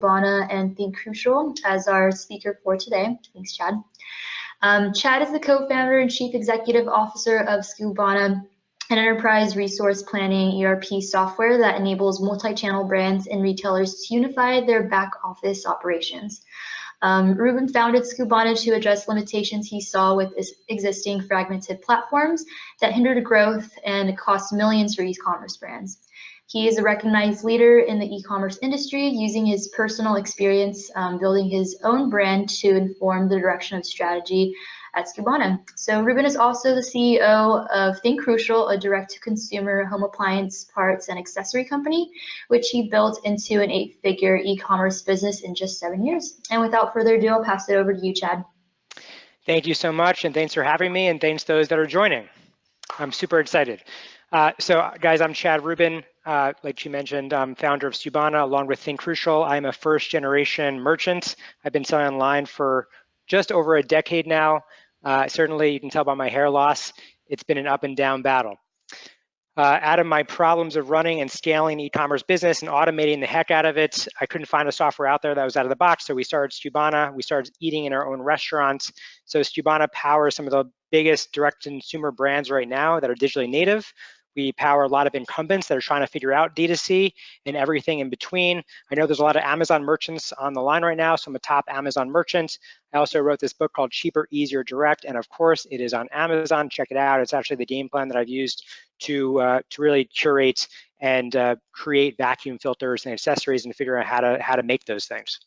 Skubana and Think Crucial as our speaker for today. Thanks, Chad. Chad is the co-founder and chief executive officer of Skubana, an enterprise resource planning ERP software that enables multi-channel brands and retailers to unify their back office operations. Rubin founded Skubana to address limitations he saw with existing fragmented platforms that hindered growth and cost millions for e-commerce brands. He is a recognized leader in the e-commerce industry, using his personal experience building his own brand to inform the direction of strategy at Skubana. So Rubin is also the CEO of Think Crucial, a direct-to-consumer home appliance parts and accessory company, which he built into an 8-figure e-commerce business in just 7 years. And without further ado, I'll pass it over to you, Chad. Thank you so much, and thanks for having me, and thanks to those that are joining. I'm super excited. So guys, I'm Chad Rubin. Like she mentioned, I'm founder of Skubana along with Think Crucial. I'm a first-generation merchant. I've been selling online for just over a decade now. Certainly, you can tell by my hair loss, it's been an up and down battle. Out of my problems of running and scaling an e-commerce business and automating the heck out of it, I couldn't find a software out there that was out of the box, so we started Skubana. We started eating in our own restaurants. So Skubana powers some of the biggest direct-to-consumer brands right now that are digitally native. We power a lot of incumbents that are trying to figure out D2C and everything in between. I know there's a lot of Amazon merchants on the line right now, so I'm a top Amazon merchant. I also wrote this book called Cheaper, Easier, Direct, and of course, it is on Amazon. Check it out. It's actually the game plan that I've used to really curate and create vacuum filters and accessories and figure out how to make those things.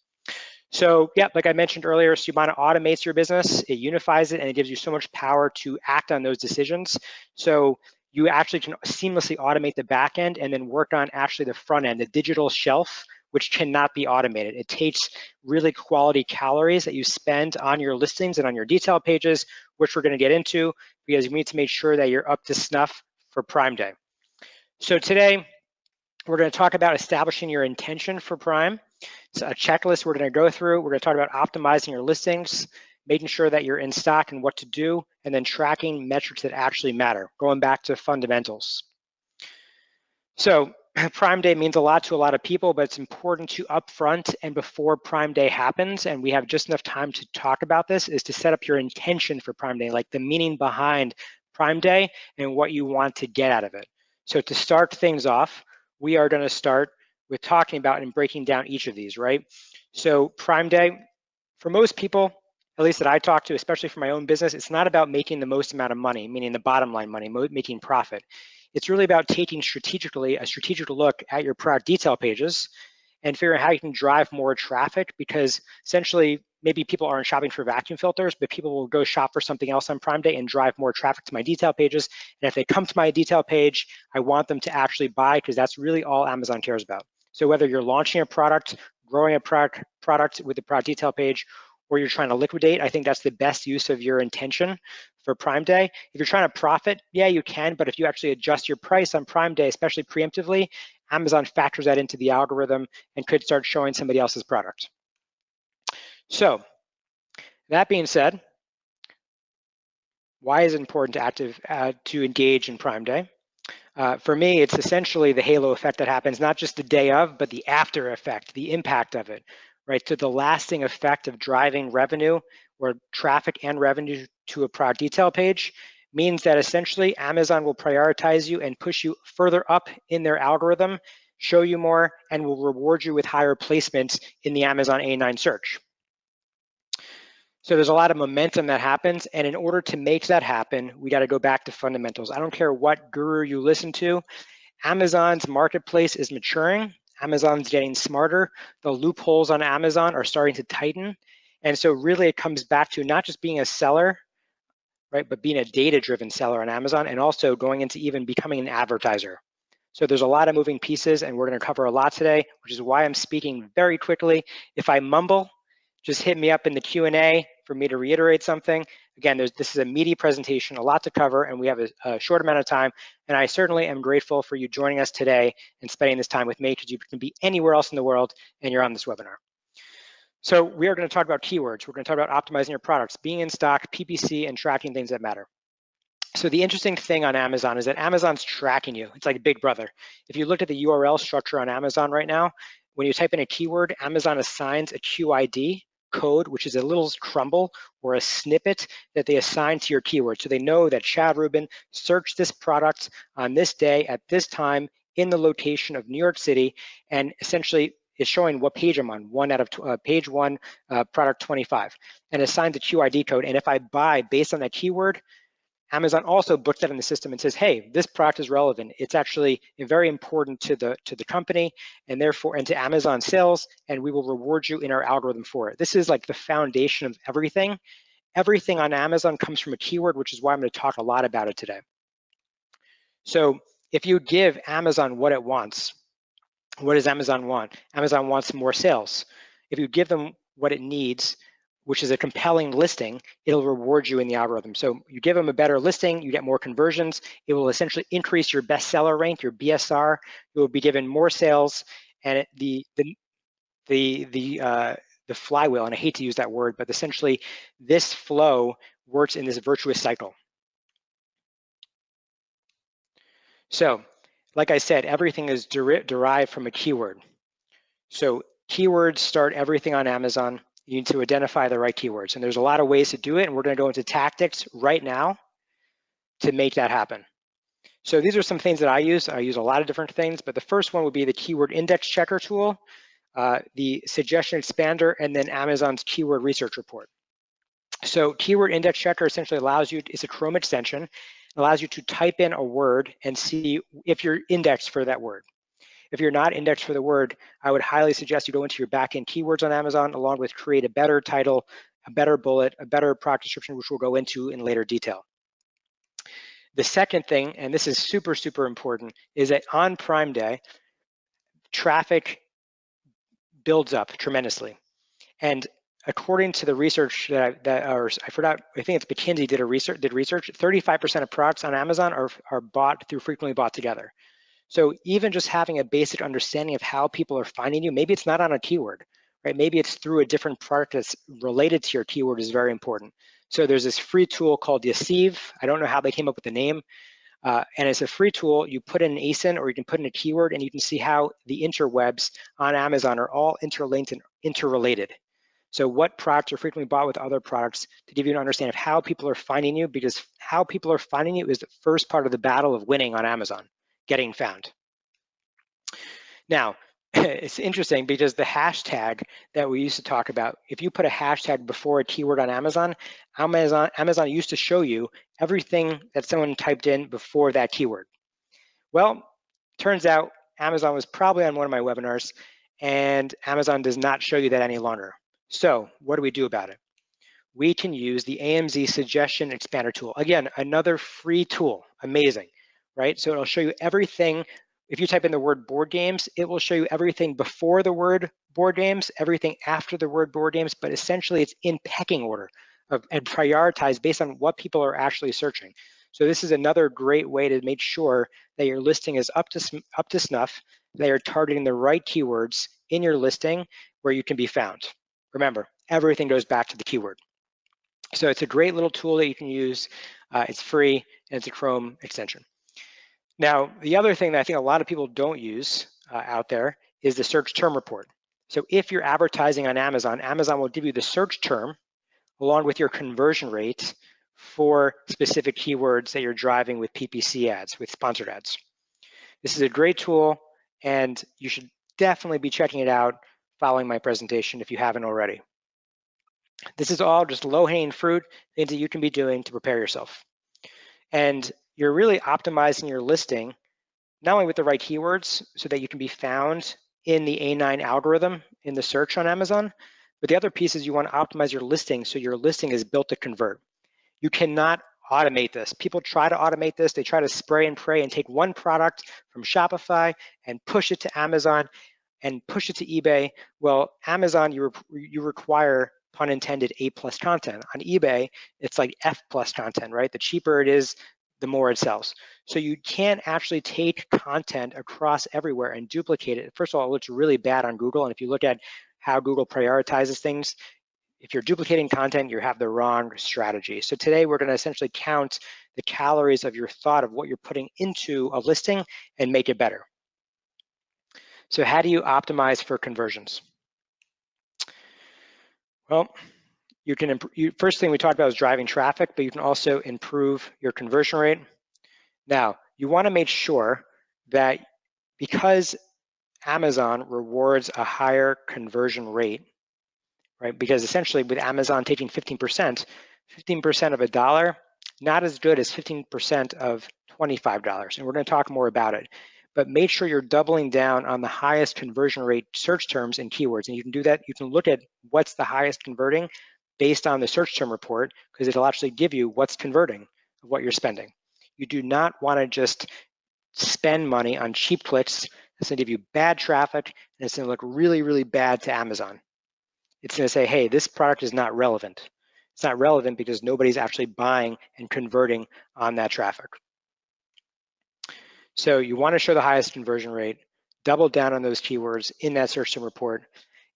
So yeah, like I mentioned earlier, Skubana automates your business, it unifies it, and it gives you so much power to act on those decisions. So you actually can seamlessly automate the back end and then work on actually the front end, the digital shelf, which cannot be automated. It takes really quality calories that you spend on your listings and on your detail pages, which we're going to get into because we need to make sure that you're up to snuff for Prime Day. So today, we're going to talk about establishing your intention for Prime. It's a checklist we're going to go through. We're going to talk about optimizing your listings, making sure that you're in stock and what to do, and then tracking metrics that actually matter, going back to fundamentals. So Prime Day means a lot to a lot of people, but it's important to upfront and before Prime Day happens, and we have just enough time to talk about this, is to set up your intention for Prime Day, like the meaning behind Prime Day and what you want to get out of it. So to start things off, we are going to start with talking about and breaking down each of these, right? So Prime Day, for most people, at least that I talk to, especially for my own business, it's not about making the most amount of money, meaning the bottom line money, making profit. It's really about taking a strategic look at your product detail pages and figuring out how you can drive more traffic, because essentially maybe people aren't shopping for vacuum filters, but people will go shop for something else on Prime Day and drive more traffic to my detail pages. And if they come to my detail page, I want them to actually buy, because that's really all Amazon cares about. So whether you're launching a product, growing a product with the product detail page, or you're trying to liquidate, I think that's the best use of your intention for Prime Day. If you're trying to profit, yeah, you can, but if you actually adjust your price on Prime Day, especially preemptively, Amazon factors that into the algorithm and could start showing somebody else's product. So that being said, why is it important to engage in Prime Day? For me, it's essentially the halo effect that happens, not just the day of, but the after effect, the impact of it. Right, so the lasting effect of driving revenue or traffic and revenue to a product detail page means that essentially Amazon will prioritize you and push you further up in their algorithm, show you more, and will reward you with higher placements in the Amazon A9 search. So there's a lot of momentum that happens, and in order to make that happen, we got to go back to fundamentals. I don't care what guru you listen to, Amazon's marketplace is maturing. Amazon's getting smarter. The loopholes on Amazon are starting to tighten. And so really it comes back to not just being a seller, right, but being a data-driven seller on Amazon, and also going into even becoming an advertiser. So there's a lot of moving pieces, and we're going to cover a lot today, which is why I'm speaking very quickly. If I mumble, just hit me up in the Q&A for me to reiterate something. Again, this is a meaty presentation, a lot to cover, and we have a short amount of time. And I certainly am grateful for you joining us today and spending this time with me, because you can be anywhere else in the world and you're on this webinar. So we are going to talk about keywords. We're going to talk about optimizing your products, being in stock, PPC, and tracking things that matter. So the interesting thing on Amazon is that Amazon's tracking you. It's like Big Brother. If you look at the URL structure on Amazon right now, when you type in a keyword, Amazon assigns a QID code, which is a little crumble or a snippet that they assign to your keyword. So they know that Chad Rubin searched this product on this day at this time in the location of New York City, and essentially is showing what page I'm on, page 1, product 25, and assigns a QID code. And if I buy based on that keyword, Amazon also puts that in the system and says, hey, this product is relevant. It's actually very important to the company and therefore and to Amazon sales, and we will reward you in our algorithm for it. This is like the foundation of everything. Everything on Amazon comes from a keyword, which is why I'm going to talk a lot about it today. So if you give Amazon what it wants, what does Amazon want? Amazon wants more sales. If you give them what it needs, which is a compelling listing, it'll reward you in the algorithm. So you give them a better listing, you get more conversions. It will essentially increase your bestseller rank, your BSR. You will be given more sales, and the flywheel, and I hate to use that word, but essentially this flow works in this virtuous cycle. So, like I said, everything is derived from a keyword. So keywords start everything on Amazon. You need to identify the right keywords. And there's a lot of ways to do it, and we're going to go into tactics right now to make that happen. So these are some things that I use. I use a lot of different things, but the first one would be the keyword index checker tool, the suggestion expander, and then Amazon's keyword research report. So keyword index checker essentially allows you, it's a Chrome extension, allows you to type in a word and see if you're indexed for that word. If you're not indexed for the word, I would highly suggest you go into your backend keywords on Amazon, along with create a better title, a better bullet, a better product description, which we'll go into in later detail. The second thing, and this is super, super important, is that on Prime Day, traffic builds up tremendously. And according to the research I think it's McKinsey did research, 35% of products on Amazon are bought through frequently bought together. So even just having a basic understanding of how people are finding you, maybe it's not on a keyword, right? Maybe it's through a different product that's related to your keyword is very important. So there's this free tool called YASIV. I don't know how they came up with the name. And it's a free tool. You put in an ASIN or you can put in a keyword and you can see how the interwebs on Amazon are all interlinked and interrelated. So what products are frequently bought with other products to give you an understanding of how people are finding you, because how people are finding you is the first part of the battle of winning on Amazon. Getting found. Now, it's interesting because the hashtag that we used to talk about, if you put a hashtag before a keyword on Amazon, Amazon used to show you everything that someone typed in before that keyword. Well, turns out Amazon was probably on one of my webinars, and Amazon does not show you that any longer. So what do we do about it? We can use the AMZ Suggestion Expander tool. Again, another free tool, amazing. Right? So it'll show you everything. If you type in the word board games, it will show you everything before the word board games, everything after the word board games, but essentially it's in pecking order and prioritized based on what people are actually searching. So this is another great way to make sure that your listing is up to snuff, that you're targeting the right keywords in your listing where you can be found. Remember, everything goes back to the keyword. So it's a great little tool that you can use. It's free, and it's a Chrome extension. Now, the other thing that I think a lot of people don't use out there is the search term report. So if you're advertising on Amazon, Amazon will give you the search term along with your conversion rate for specific keywords that you're driving with PPC ads, with sponsored ads. This is a great tool, and you should definitely be checking it out following my presentation if you haven't already. This is all just low-hanging fruit, things that you can be doing to prepare yourself. And you're really optimizing your listing, not only with the right keywords so that you can be found in the A9 algorithm in the search on Amazon, but the other piece is you want to optimize your listing so your listing is built to convert. You cannot automate this. People try to automate this. They try to spray and pray and take one product from Shopify and push it to Amazon and push it to eBay. Well, Amazon, you require, pun intended, A+ content. On eBay, it's like F+ content, right? The cheaper it is, the more it sells. So you can't actually take content across everywhere and duplicate it. First of all, it looks really bad on Google. And if you look at how Google prioritizes things, if you're duplicating content, you have the wrong strategy. So today we're going to essentially count the calories of your thought of what you're putting into a listing and make it better. So how do you optimize for conversions? Well, you can first thing we talked about is driving traffic, but you can also improve your conversion rate. Now, you want to make sure that because Amazon rewards a higher conversion rate, right? Because essentially with Amazon taking 15% of $1, not as good as 15% of $25. And we're going to talk more about it. But make sure you're doubling down on the highest conversion rate search terms and keywords. And you can do that. You can look at what's the highest converting based on the search term report, because it'll actually give you what's converting of what you're spending. You do not want to just spend money on cheap clicks. It's going to give you bad traffic, and it's going to look really, really bad to Amazon. It's going to say, hey, this product is not relevant. It's not relevant because nobody's actually buying and converting on that traffic. So you want to show the highest conversion rate, double down on those keywords in that search term report.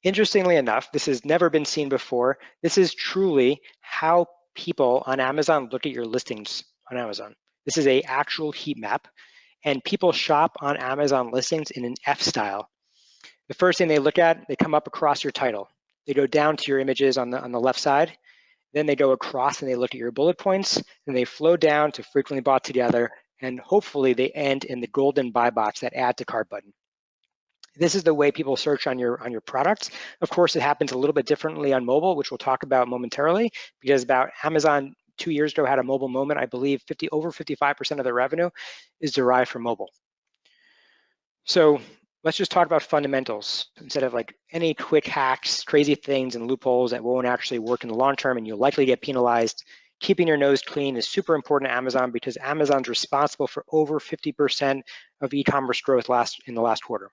Interestingly enough, this has never been seen before. This is truly how people on Amazon look at your listings on Amazon. This is an actual heat map, and people shop on Amazon listings in an F style. The first thing they look at, they come up across your title. They go down to your images on the left side. Then they go across and they look at your bullet points, and they flow down to frequently bought together, and hopefully they end in the golden buy box, that add to cart button. This is the way people search on your products. Of course, it happens a little bit differently on mobile, which we'll talk about momentarily, because about Amazon 2 years ago had a mobile moment. I believe over 55% of their revenue is derived from mobile. So let's just talk about fundamentals instead of like any quick hacks, crazy things, and loopholes that won't actually work in the long term, and you'll likely get penalized. Keeping your nose clean is super important to Amazon, because Amazon's responsible for over 50% of e-commerce growth in the last quarter.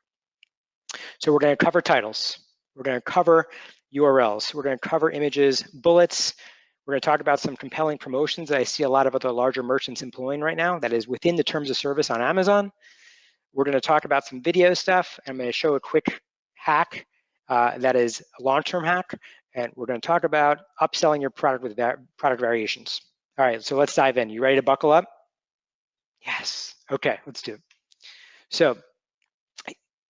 So we're going to cover titles. We're going to cover URLs. We're going to cover images, bullets. We're going to talk about some compelling promotions that I see a lot of other larger merchants employing right now, that is within the terms of service on Amazon. We're going to talk about some video stuff. I'm going to show a quick hack that is a long-term hack. And we're going to talk about upselling your product with product variations. All right, so let's dive in. You ready to buckle up? Yes. Okay, let's do it. So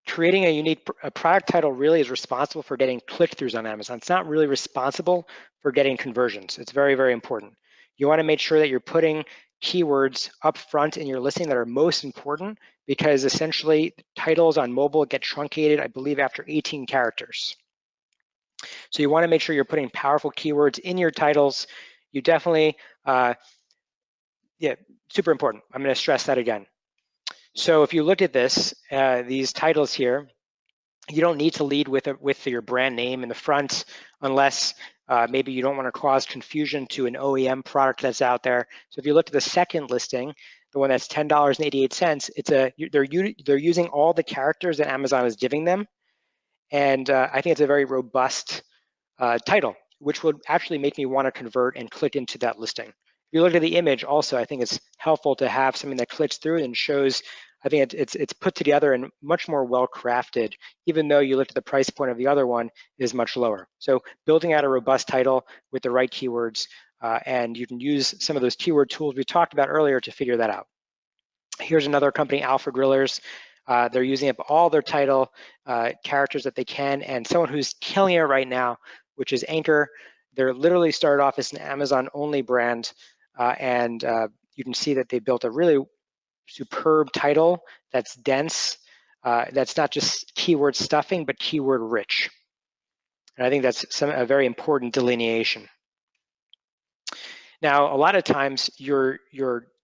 creating a unique product title really is responsible for getting click-throughs on Amazon. It's not really responsible for getting conversions. It's very, very important. You want to make sure that you're putting keywords up front in your listing that are most important, because essentially titles on mobile get truncated, I believe, after 18 characters. So you want to make sure you're putting powerful keywords in your titles. You definitely, yeah, super important. I'm going to stress that again. So if you look at this, these titles here, you don't need to lead with your brand name in the front, unless maybe you don't want to cause confusion to an OEM product that's out there. So if you look at the second listing, the one that's $10.88, they're using all the characters that Amazon is giving them, and I think it's a very robust title, which would actually make me want to convert and click into that listing. If you look at the image also, I think it's helpful to have something that clicks through and shows. I think it's put together and much more well-crafted, even though you look at the price point of the other one is much lower. So building out a robust title with the right keywords, and you can use some of those keyword tools we talked about earlier to figure that out. Here's another company, Alpha Grillers. They're using up all their title characters that they can, and someone who's killing it right now, which is Anchor. They're literally started off as an Amazon-only brand, and you can see that they built a really superb title that's dense, that's not just keyword stuffing, but keyword rich. And I think that's a very important delineation. Now, a lot of times your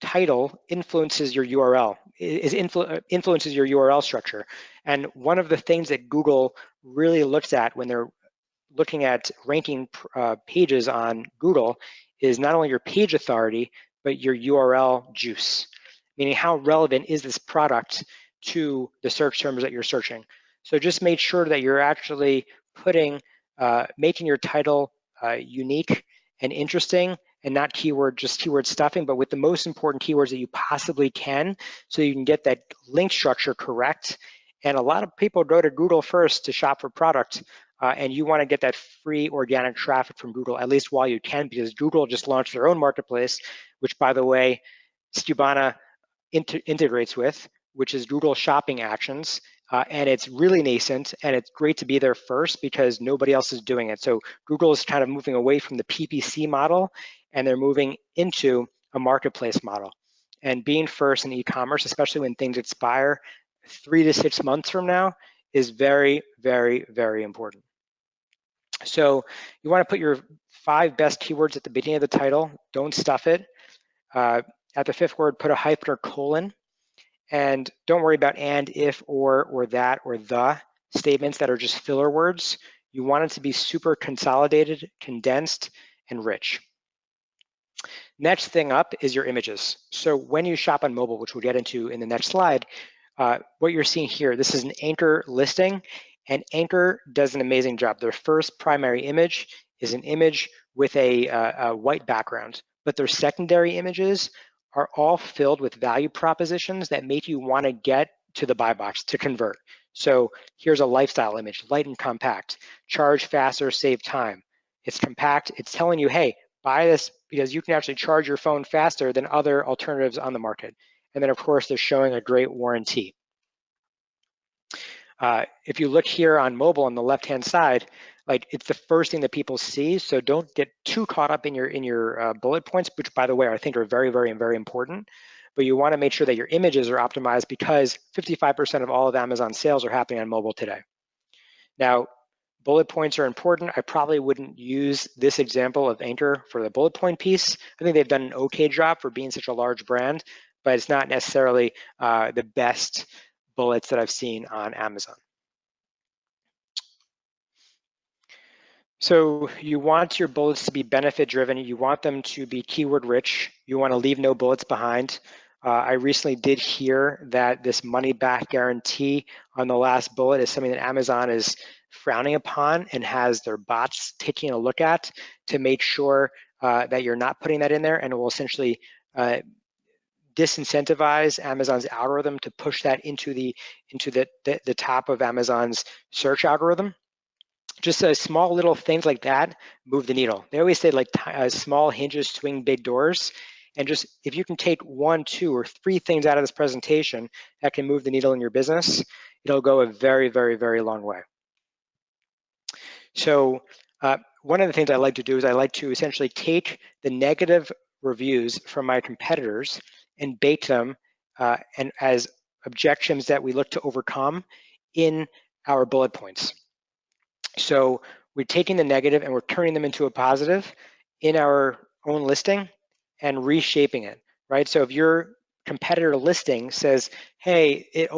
title influences your URL, influences your URL structure. And one of the things that Google really looks at when they're looking at ranking pages on Google is not only your page authority, but your URL juice, meaning how relevant is this product to the search terms that you're searching. So just make sure that you're actually making your title unique and interesting, and not just keyword stuffing, but with the most important keywords that you possibly can, so you can get that link structure correct. And a lot of people go to Google first to shop for product, and you want to get that free organic traffic from Google, at least while you can, because Google just launched their own marketplace, which, by the way, Skubana integrates with, which is Google Shopping Actions. and it's really nascent, and it's great to be there first because nobody else is doing it. So Google is kind of moving away from the PPC model, and they're moving into a marketplace model. And being first in e-commerce, especially when things expire 3 to 6 months from now, is very, very, very important. So you want to put your 5 best keywords at the beginning of the title. Don't stuff it. At the 5th word, put a hyphen or colon. And don't worry about and, if, or that, or the statements that are just filler words. You want it to be super consolidated, condensed, and rich. Next thing up is your images. So when you shop on mobile, which we'll get into in the next slide, what you're seeing here, this is an Anchor listing, and Anchor does an amazing job. Their first primary image is an image with a white background, but their secondary images are all filled with value propositions that make you want to get to the buy box to convert. So here's a lifestyle image, light and compact, charge faster, save time. It's compact, it's telling you, hey, buy this because you can actually charge your phone faster than other alternatives on the market. And then of course, they're showing a great warranty. If you look here on mobile on the left-hand side, like it's the first thing that people see. So don't get too caught up in your bullet points, which by the way, I think are very, very, very important. But you want to make sure that your images are optimized because 55% of all of Amazon sales are happening on mobile today. Now, bullet points are important. I probably wouldn't use this example of Anchor for the bullet point piece. I think they've done an okay job for being such a large brand, but it's not necessarily the best bullets that I've seen on Amazon. So you want your bullets to be benefit driven. You want them to be keyword rich. You want to leave no bullets behind. I recently did hear that this money back guarantee on the last bullet is something that Amazon is frowning upon and has their bots taking a look at to make sure that you're not putting that in there, and it will essentially disincentivize Amazon's algorithm to push that into the top of Amazon's search algorithm. Just small little things like that move the needle. They always say like small hinges swing big doors. And just if you can take 1, 2, or 3 things out of this presentation that can move the needle in your business, it'll go a very, very, very long way. So one of the things I like to do is I like to essentially take the negative reviews from my competitors and bake them and as objections that we look to overcome in our bullet points. So we're taking the negative and we're turning them into a positive in our own listing and reshaping it, right? So if your competitor listing says, hey, it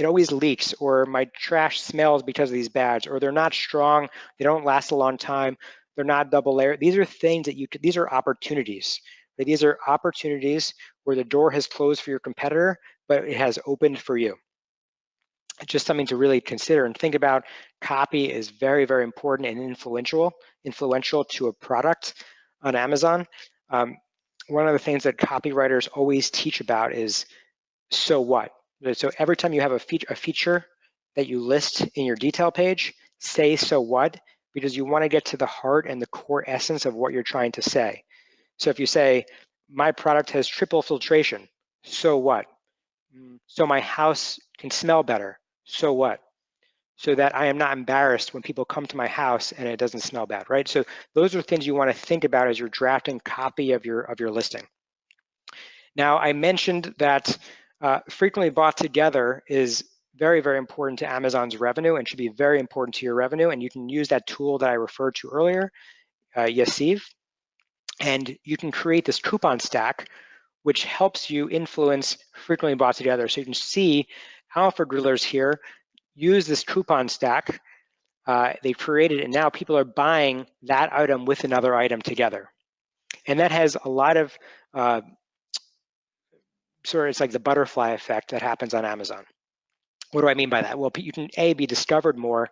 always leaks, or my trash smells because of these bags, or they're not strong, they don't last a long time, they're not double layer. These are things that these are opportunities. Right? These are opportunities where the door has closed for your competitor, but it has opened for you. Just something to really consider and think about. Copy is very, very important and influential to a product on Amazon. One of the things that copywriters always teach about is so what. So every time you have a feature that you list in your detail page, say so what, because you want to get to the heart and the core essence of what you're trying to say. So if you say, my product has triple filtration, so what? So my house can smell better, so what? So that I am not embarrassed when people come to my house and it doesn't smell bad, right? So those are things you want to think about as you're drafting copy of your listing. Now, I mentioned that frequently bought together is very, very important to Amazon's revenue and should be very important to your revenue. And you can use that tool that I referred to earlier, YASIV, and you can create this coupon stack, which helps you influence frequently bought together. So you can see Alpha Grillers here use this coupon stack. They've created it, and now people are buying that item with another item together. And that has a lot of it's like the butterfly effect that happens on Amazon. What do I mean by that? Well, you can be discovered more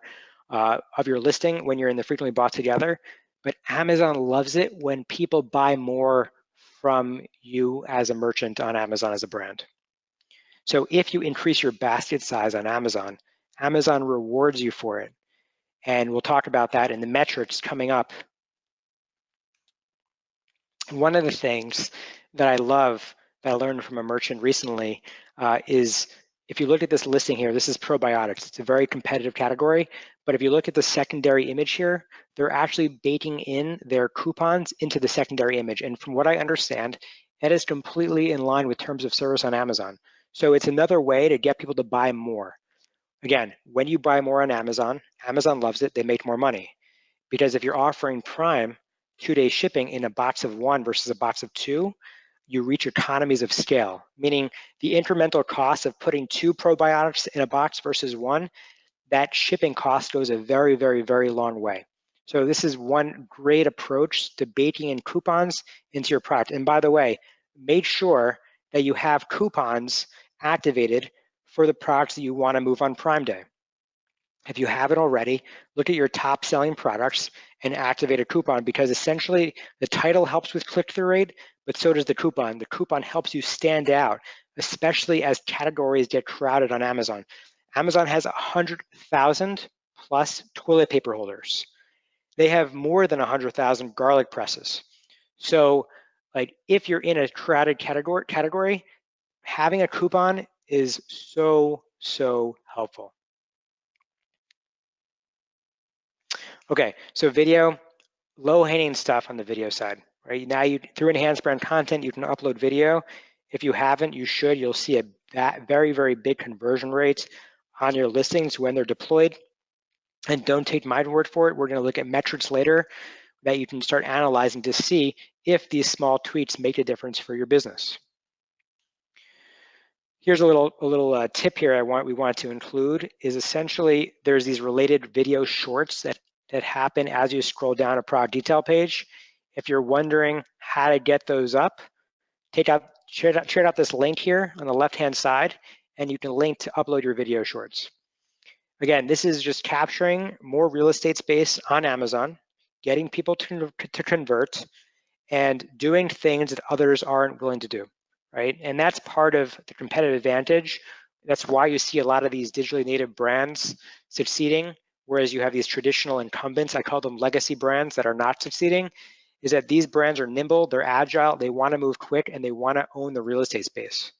of your listing when you're in the frequently bought together, but Amazon loves it when people buy more from you as a merchant on Amazon as a brand. So if you increase your basket size on Amazon, Amazon rewards you for it. And we'll talk about that in the metrics coming up. One of the things that I love that I learned from a merchant recently is if you look at this listing here, this is probiotics. It's a very competitive category, but if you look at the secondary image here, they're actually baking in their coupons into the secondary image. And from what I understand, that is completely in line with terms of service on Amazon. So it's another way to get people to buy more. Again, when you buy more on Amazon, Amazon loves it, they make more money. Because if you're offering Prime 2-day shipping in a box of 1 versus a box of 2, you reach economies of scale, meaning the incremental cost of putting 2 probiotics in a box versus 1, that shipping cost goes a very, very, very long way. So this is one great approach to baking in coupons into your product. And by the way, make sure that you have coupons activated for the products that you want to move on Prime Day. If you haven't already, look at your top selling products and activate a coupon, because essentially the title helps with click-through rate, but so does the coupon. The coupon helps you stand out, especially as categories get crowded on Amazon. Amazon has 100,000 plus toilet paper holders. They have more than 100,000 garlic presses. So like if you're in a crowded category, having a coupon is so helpful. Okay, so video, low-hanging stuff on the video side, right? Now through enhanced brand content, you can upload video. If you haven't, you should. You'll see a very, very big conversion rate on your listings when they're deployed. And don't take my word for it. We're going to look at metrics later that you can start analyzing to see if these small tweaks make a difference for your business. Here's a little tip here we want to include is essentially there's these related video shorts that happen as you scroll down a product detail page. If you're wondering how to get those up, check out this link here on the left-hand side, and you can link to upload your video shorts. Again, this is just capturing more real estate space on Amazon, getting people to convert, and doing things that others aren't willing to do, right? And that's part of the competitive advantage. That's why you see a lot of these digitally native brands succeeding, whereas you have these traditional incumbents, I call them legacy brands, that are not succeeding, is that these brands are nimble, they're agile, they want to move quick, and they want to own the real estate space.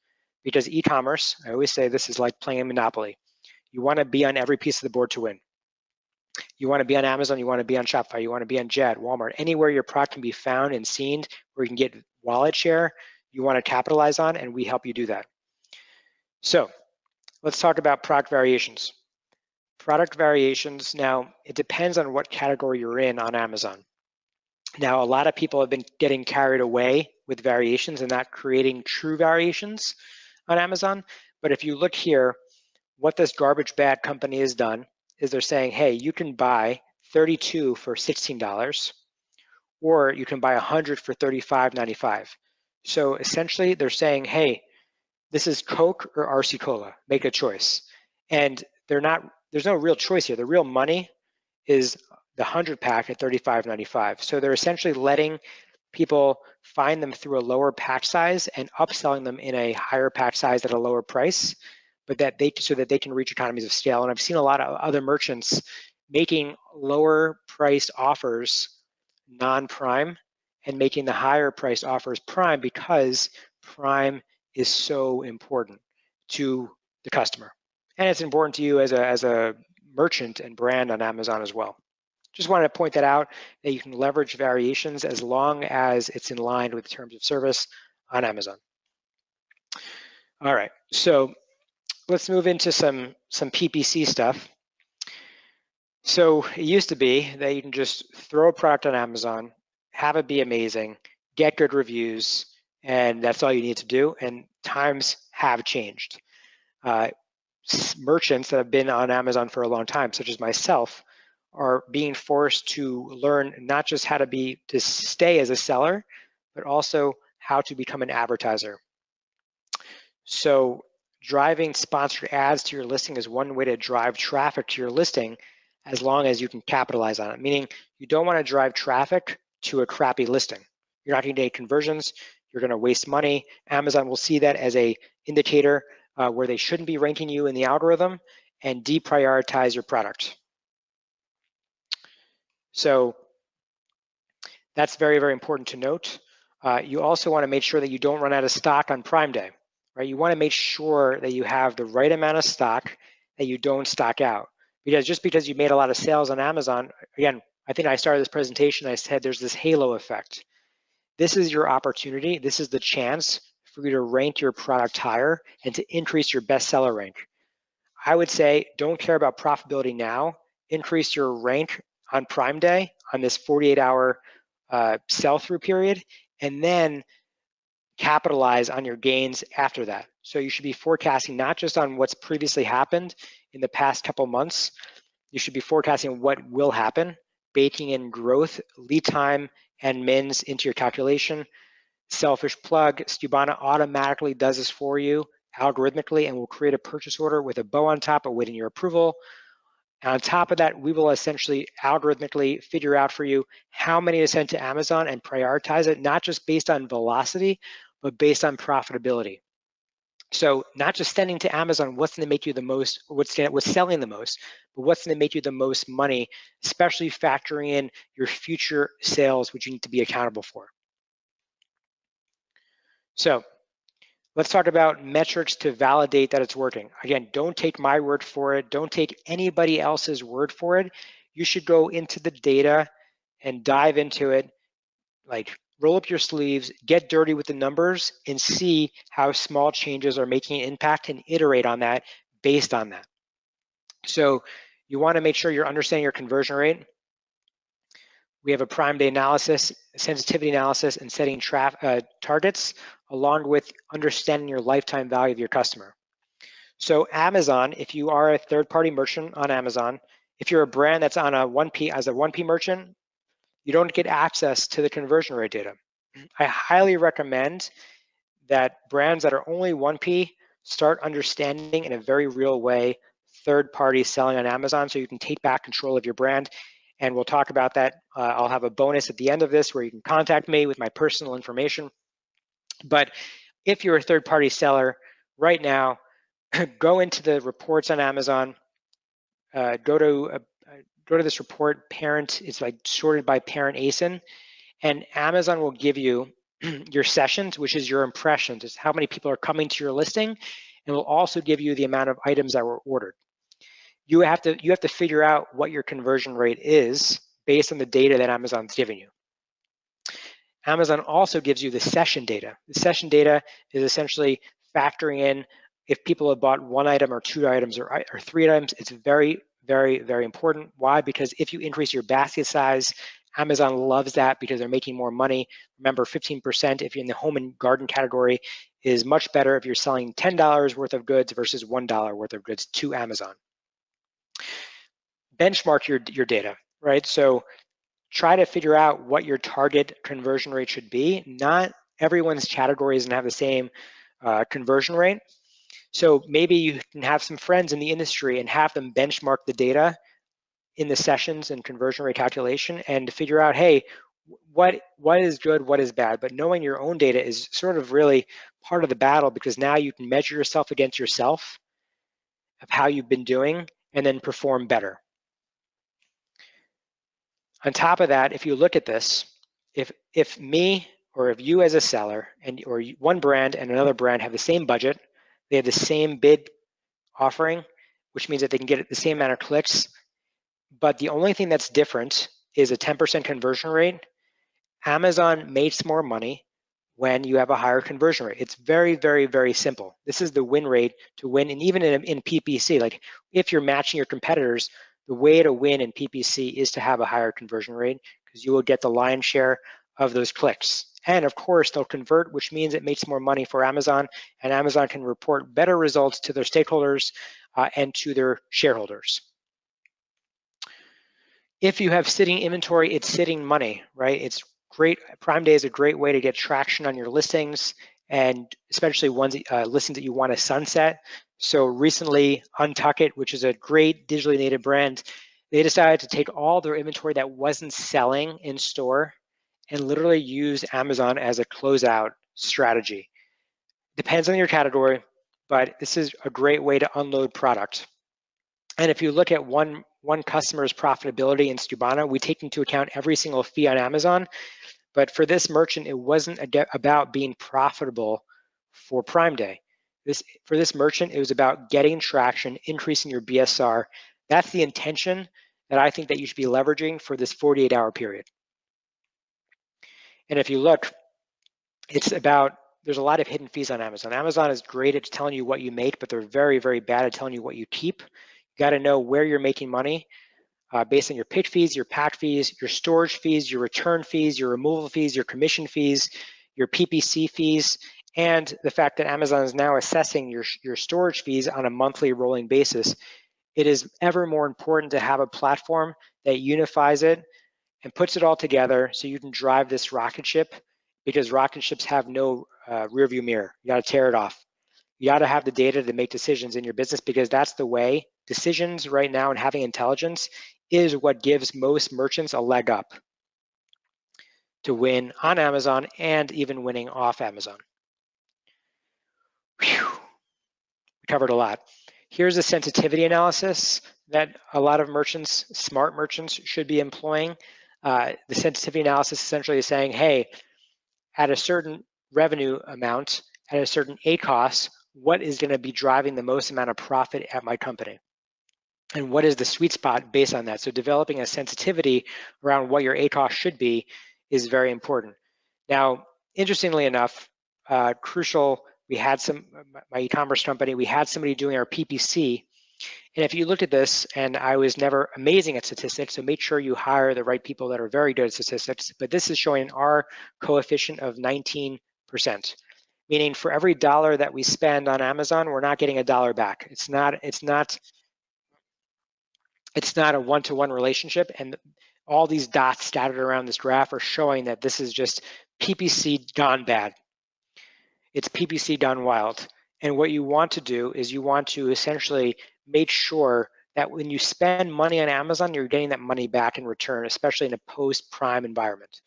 Because e-commerce, I always say this is like playing a Monopoly. You want to be on every piece of the board to win. You want to be on Amazon, you want to be on Shopify, you want to be on Jet, Walmart, anywhere your product can be found and seen, where you can get wallet share, you want to capitalize on, and we help you do that. So let's talk about product variations. Product variations, now it depends on what category you're in on Amazon. Now, a lot of people have been getting carried away with variations and not creating true variations on Amazon. But if you look here, what this garbage bag company has done is they're saying, hey, you can buy 32 for $16, or you can buy 100 for $35.95. So essentially they're saying, hey, this is Coke or RC Cola, make a choice. And there's no real choice here. The real money is the 100 pack at $35.95. So they're essentially letting people find them through a lower pack size and upselling them in a higher pack size at a lower price, but so that they can reach economies of scale. And I've seen a lot of other merchants making lower priced offers non-prime and making the higher priced offers prime, because prime is so important to the customer. And it's important to you as a merchant and brand on Amazon as well. Just wanted to point that out, that you can leverage variations as long as it's in line with terms of service on Amazon. All right, so let's move into some PPC stuff. So it used to be that you can just throw a product on Amazon, have it be amazing, get good reviews, and that's all you need to do. And times have changed. Merchants that have been on Amazon for a long time, such as myself, are being forced to learn not just how to stay as a seller, but also how to become an advertiser. So driving sponsored ads to your listing is one way to drive traffic to your listing, as long as you can capitalize on it. Meaning you don't want to drive traffic to a crappy listing. You're not going to get conversions, you're going to waste money. Amazon will see that as an indicator where they shouldn't be ranking you in the algorithm and deprioritize your product. So that's very, very important to note. You also want to make sure that you don't run out of stock on Prime Day, right? You want to make sure that you have the right amount of stock, that you don't stock out. Because just because you made a lot of sales on Amazon, again, I think I started this presentation, I said there's this halo effect. This is your opportunity. This is the chance for you to rank your product higher and to increase your bestseller rank. I would say don't care about profitability now. Increase your rank on Prime Day, on this 48-hour sell-through period, and then capitalize on your gains after that. So you should be forecasting not just on what's previously happened in the past couple months, you should be forecasting what will happen, baking in growth, lead time, and mins into your calculation. Selfish plug, Skubana automatically does this for you algorithmically and will create a purchase order with a bow on top awaiting your approval. And on top of that, we will essentially algorithmically figure out for you how many to send to Amazon and prioritize it, not just based on velocity, but based on profitability. So not just sending to Amazon what's going to make you the most, what's selling the most, but what's going to make you the most money, especially factoring in your future sales, which you need to be accountable for. So let's talk about metrics to validate that it's working. Again, don't take my word for it. Don't take anybody else's word for it. You should go into the data and dive into it, like roll up your sleeves, get dirty with the numbers, and see how small changes are making an impact and iterate on that based on that. So you want to make sure you're understanding your conversion rate. We have a Prime Day analysis, sensitivity analysis, and setting targets, along with understanding your lifetime value of your customer. So Amazon, if you are a third-party merchant on Amazon, if you're a brand that's on a 1P, as a 1P merchant, you don't get access to the conversion rate data. I highly recommend that brands that are only 1P start understanding in a very real way third-party selling on Amazon so you can take back control of your brand. And we'll talk about that. I'll have a bonus at the end of this where you can contact me with my personal information. But if you're a third-party seller right now, go into the reports on Amazon, go to this report, parent, it's like sorted by parent ASIN, and Amazon will give you your sessions, which is your impressions. It's how many people are coming to your listing, and will also give you the amount of items that were ordered. You have to figure out what your conversion rate is based on the data that Amazon's giving you. Amazon also gives you the session data. The session data is essentially factoring in if people have bought one item or two items or 3 items. It's very, very, very important. Why? Because if you increase your basket size, Amazon loves that because they're making more money. Remember, 15% if you're in the home and garden category is much better if you're selling $10 worth of goods versus $1 worth of goods to Amazon. Benchmark your data, right? So try to figure out what your target conversion rate should be. Not everyone's category is going to have the same conversion rate. So maybe you can have some friends in the industry and have them benchmark the data in the sessions and conversion rate calculation and figure out, hey, what is good, what is bad. But knowing your own data is sort of really part of the battle because now you can measure yourself against yourself of how you've been doing and then perform better. On top of that, if you look at this, if me or if you as a seller or one brand and another brand have the same budget, they have the same bid offering, which means that they can get the same amount of clicks, but the only thing that's different is a 10% conversion rate. Amazon makes more money when you have a higher conversion rate. It's very, very, very simple. This is the win rate to win, and even in PPC, like if you're matching your competitors, the way to win in PPC is to have a higher conversion rate because you will get the lion's share of those clicks. And of course, they'll convert, which means it makes more money for Amazon, and Amazon can report better results to their stakeholders and to their shareholders. If you have sitting inventory, it's sitting money, right? It's great. Prime Day is a great way to get traction on your listings, and especially ones listings that you want to sunset. So recently, Untuck It, which is a great digitally native brand, they decided to take all their inventory that wasn't selling in store and literally use Amazon as a closeout strategy. Depends on your category, but this is a great way to unload product. And if you look at one customer's profitability in Skubana, we take into account every single fee on Amazon. But for this merchant, it wasn't about being profitable for Prime Day. For this merchant, it was about getting traction, increasing your BSR. That's the intention that I think that you should be leveraging for this 48-hour period. And if you look, there's a lot of hidden fees on Amazon. Amazon is great at telling you what you make, but they're very, very bad at telling you what you keep. You got to know where you're making money based on your pitch fees, your pack fees, your storage fees, your return fees, your removal fees, your commission fees, your PPC fees, and the fact that Amazon is now assessing your storage fees on a monthly rolling basis. It is ever more important to have a platform that unifies it and puts it all together so you can drive this rocket ship, because rocket ships have no rear view mirror. You got to tear it off. You got to have the data to make decisions in your business, because that's the way. Decisions right now and having intelligence is what gives most merchants a leg up to win on Amazon and even winning off Amazon. Whew. We covered a lot. Here's a sensitivity analysis that a lot of merchants, smart merchants, should be employing. The sensitivity analysis essentially is saying, hey, at a certain revenue amount, at a certain ACoS, what is going to be driving the most amount of profit at my company? And what is the sweet spot based on that? So developing a sensitivity around what your ACoS should be is very important. Now, interestingly enough, crucial, we had my e-commerce company, we had somebody doing our PPC. And if you looked at this, and I was never amazing at statistics, so make sure you hire the right people that are very good at statistics, but this is showing our coefficient of 19%, meaning for every dollar that we spend on Amazon, we're not getting a dollar back. It's not a one-to-one relationship, and all these dots scattered around this graph are showing that this is just PPC gone bad. It's PPC gone wild. And what you want to do is you want to essentially make sure that when you spend money on Amazon, you're getting that money back in return, especially in a post-prime environment.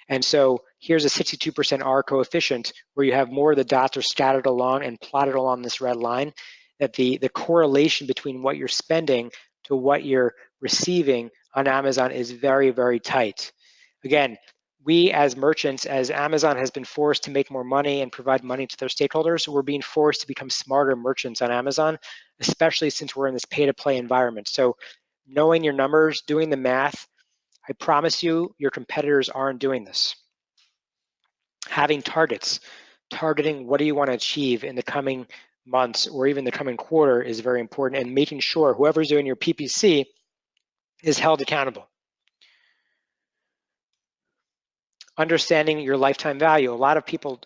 And so here's a 62% R coefficient where you have more of the dots are scattered along and plotted along this red line, that the correlation between what you're spending to what you're receiving on Amazon is very, very tight. Again, we as merchants, as Amazon has been forced to make more money and provide money to their stakeholders, we're being forced to become smarter merchants on Amazon, especially since we're in this pay-to-play environment. So knowing your numbers, doing the math, I promise you, your competitors aren't doing this. Having targets, targeting what do you want to achieve in the coming months or even the coming quarter is very important, and making sure whoever's doing your PPC is held accountable. Understanding your lifetime value. A lot of people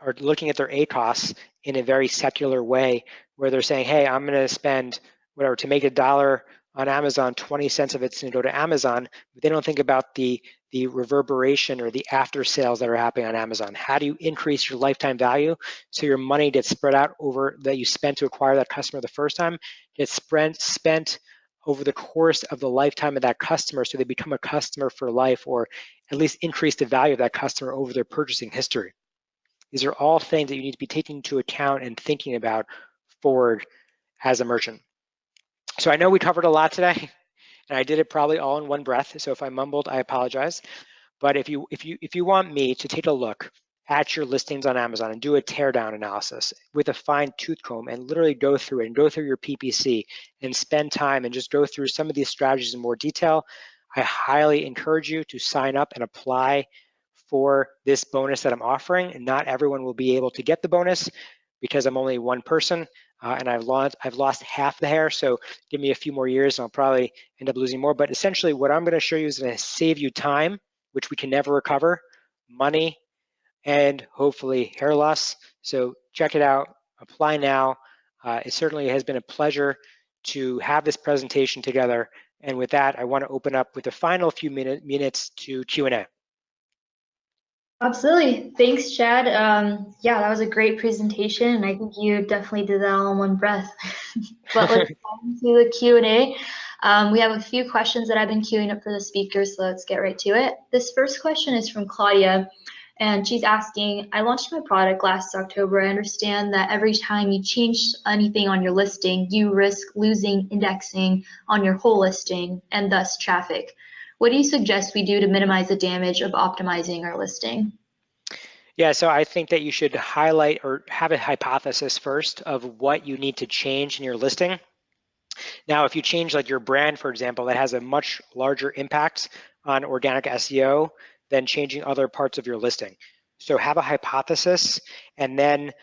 are looking at their ACoS in a very secular way, where they're saying, hey, I'm going to spend whatever to make $1 on Amazon, 20 cents of it's going to go to Amazon, but they don't think about the reverberation or the after sales that are happening on Amazon. How do you increase your lifetime value so your money gets spread out over that you spent to acquire that customer the first time, gets spent over the course of the lifetime of that customer, so they become a customer for life, or at least increase the value of that customer over their purchasing history. These are all things that you need to be taking into account and thinking about forward as a merchant. So I know we covered a lot today, and I did it probably all in one breath. So if I mumbled, I apologize. But if you want me to take a look at your listings on Amazon and do a teardown analysis with a fine tooth comb and literally go through it and go through your PPC and spend time and just go through some of these strategies in more detail, I highly encourage you to sign up and apply for this bonus that I'm offering. And not everyone will be able to get the bonus because I'm only one person and I've lost half the hair. So give me a few more years and I'll probably end up losing more. But essentially what I'm going to show you is going to save you time, which we can never recover, money, and hopefully hair loss. So check it out, apply now. It certainly has been a pleasure to have this presentation together. And with that, I want to open up with the final few minutes to Q&A. Absolutely. Thanks, Chad. Yeah, that was a great presentation, and I think you definitely did that all in one breath. But let's get into the Q&A. We have a few questions that I've been queuing up for the speakers, so let's get right to it. This first question is from Claudia, and she's asking, I launched my product last October. I understand that every time you change anything on your listing, you risk losing indexing on your whole listing and thus traffic. What do you suggest we do to minimize the damage of optimizing our listing? Yeah, so I think that you should highlight or have a hypothesis first of what you need to change in your listing. Now, if you change like your brand, for example, that has a much larger impact on organic SEO than changing other parts of your listing. So have a hypothesis and then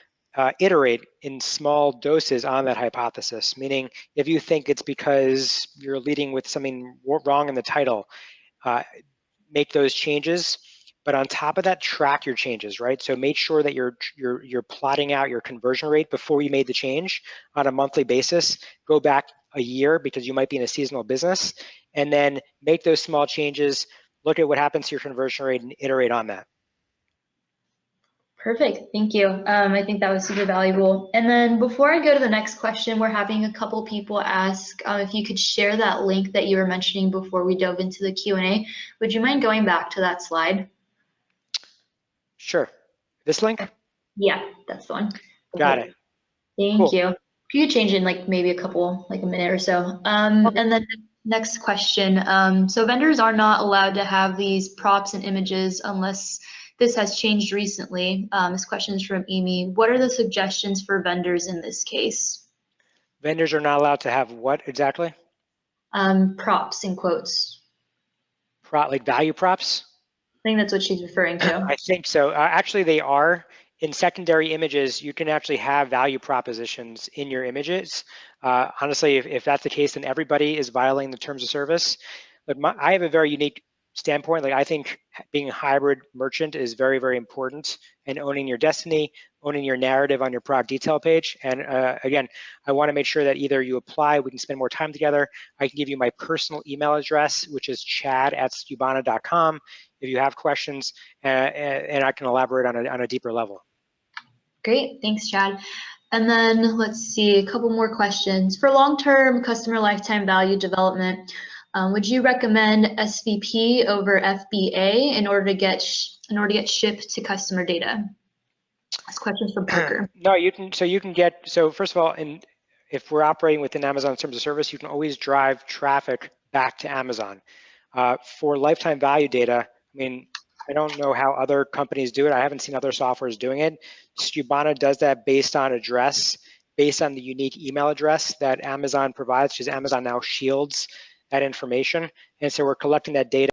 iterate in small doses on that hypothesis, meaning if you think it's because you're leading with something wrong in the title, make those changes. But on top of that, track your changes, right? So make sure that you're plotting out your conversion rate before you made the change on a monthly basis. Go back a year because you might be in a seasonal business, and then make those small changes. Look at what happens to your conversion rate and iterate on that. Perfect, thank you. I think that was super valuable. And then before I go to the next question, we're having a couple people ask if you could share that link that you were mentioning before we dove into the Q&A. Would you mind going back to that slide? Sure. This link? Yeah, that's the one. Got it. Thank Cool. you. If you could change in like maybe a minute or so. Okay. And then next question. So vendors are not allowed to have these props and images unless this has changed recently. This question is from Amy. What are the suggestions for vendors in this case? Vendors are not allowed to have what exactly? Props in quotes. Like value props? I think that's what she's referring to. I think so. Actually, they are. In secondary images, you can actually have value propositions in your images. Honestly, if that's the case, then everybody is violating the terms of service. But I have a very unique standpoint. Like I think being a hybrid merchant is very, very important, and owning your destiny, owning your narrative on your product detail page. And again, I want to make sure that either you apply, we can spend more time together. I can give you my personal email address, which is chad@skubana.com. If you have questions, and I can elaborate on a deeper level. Great, thanks, Chad. And then let's see, a couple more questions. For long-term customer lifetime value development, would you recommend SVP over FBA in order to get shipped to customer data? This question's from Parker. No, you can. So you can get. So first of all, if we're operating within Amazon terms of service, you can always drive traffic back to Amazon. For lifetime value data, I mean, I don't know how other companies do it. I haven't seen other softwares doing it. Skubana does that based on address, based on the unique email address that Amazon provides, because Amazon now shields that information. And so we're collecting that data